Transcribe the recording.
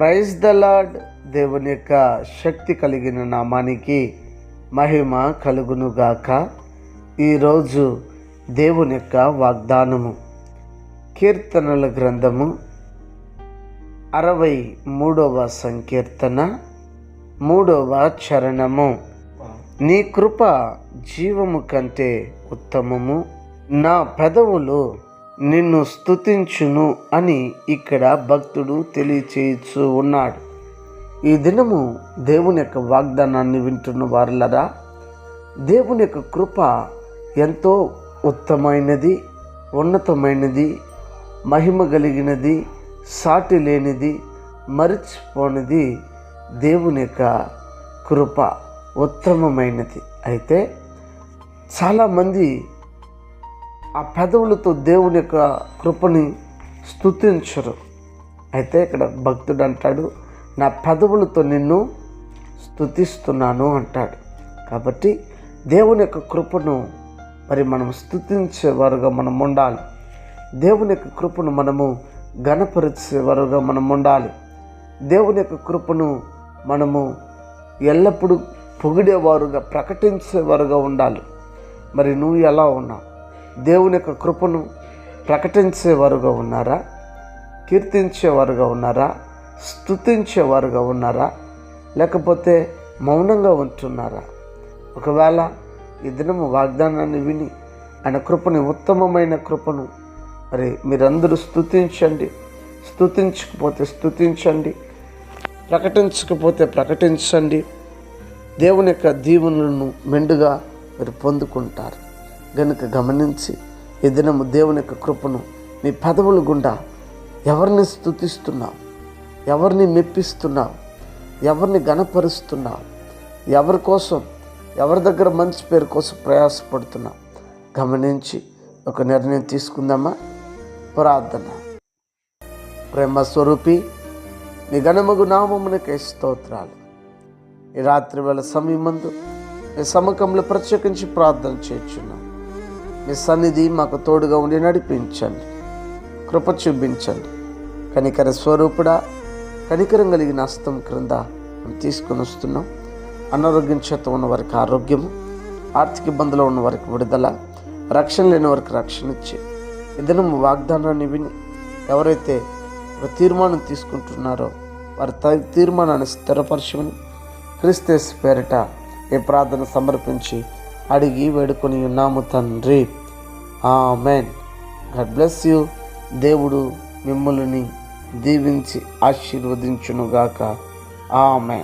Praise the lord. దేవుని యొక్క శక్తి కలిగిన నామానికి మహిమ కలుగునుగాక. ఈరోజు దేవుని యొక్క వాగ్దానము కీర్తనల గ్రంథము 63వ సంకీర్తన 3వ చరణము. నీ కృప జీవము కంటే ఉత్తమము, నా పెదవులు నిన్ను స్తుతించును అని ఇక్కడ భక్తుడు తెలియచేయచ్చు ఉన్నాడు. ఈ దినము దేవుని యొక్క వాగ్దానాన్ని వింటున్న వారులరా, దేవుని యొక్క కృప ఎంతో ఉత్తమైనది, ఉన్నతమైనది, మహిమ కలిగినది, సాటి లేనిది, మరిచిపోనిది. దేవుని యొక్క కృప ఉత్తమమైనది. అయితే చాలామంది ఆ పెదవులతో దేవుని యొక్క కృపని స్తుతించరు. అయితే ఇక్కడ భక్తుడు అంటాడు, నా పెదవులతో నిన్ను స్తుతిస్తున్నాను అంటాడు. కాబట్టి దేవుని యొక్క కృపను మనం స్తుతించేవారుగా మనం ఉండాలి. దేవుని యొక్క కృపను మనము ఘనపరిచేవారుగా మనం ఉండాలి. దేవుని యొక్క కృపను మనము ఎల్లప్పుడూ పొగిడేవారుగా, ప్రకటించేవారుగా ఉండాలి. మరి నువ్వు ఎలా ఉన్నావు? దేవుని యొక్క కృపను ప్రకటించేవారుగా ఉన్నారా? కీర్తించేవారుగా ఉన్నారా? స్తుతించేవారుగా ఉన్నారా? లేకపోతే మౌనంగా ఉంటున్నారా? ఒకవేళ ఈ దినము వాగ్దానాన్ని విని ఆయన కృపని, ఉత్తమమైన కృపను మీరందరూ స్తుతించండి. స్తుతించకపోతే స్తుతించండి, ప్రకటించకపోతే ప్రకటించండి. దేవుని యొక్క దీవెనలను మెండుగా మీరు పొందుకుంటారు. గనుక గమనించి ఈ దినము దేవుని యొక్క కృపను నీ పెదవుల గుండా ఎవరిని స్తుతిస్తున్నావు, ఎవరిని మెప్పిస్తున్నావు, ఎవరిని ఘనపరుస్తున్నావు, ఎవరి కోసం, ఎవరి దగ్గర మంచి పేరు కోసం ప్రయాసపడుతున్నావు గమనించి ఒక నిర్ణయం తీసుకుందామా? ప్రార్థన. ప్రేమ స్వరూపి, నీ ఘనమగు నామమునకే స్తోత్రాలు. ఈ రాత్రి వేళ సమయమందు మీ సముఖంలో ప్రత్యేకించి ప్రార్థన చేయుచున్నాం. మీ సన్నిధి మాకు తోడుగా ఉండి నడిపించండి, కృప చూపించండి. కనికర స్వరూపుడా, కనికరం కలిగిన హస్తం క్రింద మేము తీసుకుని వస్తున్నాం. అనారోగ్యం చేత ఉన్న వారికి ఆరోగ్యము, ఆర్థిక ఇబ్బందులు ఉన్న వారికి విడుదల, రక్షణ లేని వారికి రక్షణ ఇచ్చి ఈ దినం వాగ్దానాన్ని విని ఎవరైతే ఒక తీర్మానం తీసుకుంటున్నారో వారి తీర్మానాన్ని స్థిరపరచమని క్రీస్తు పేరిట ఈ ప్రార్థన సమర్పించి అడిగి వేడుకొని ఉన్నాము తండ్రి. ఆమేన్. God bless you. దేవుడు మిమ్మల్ని దీవించి ఆశీర్వదించునుగాక. ఆమేన్.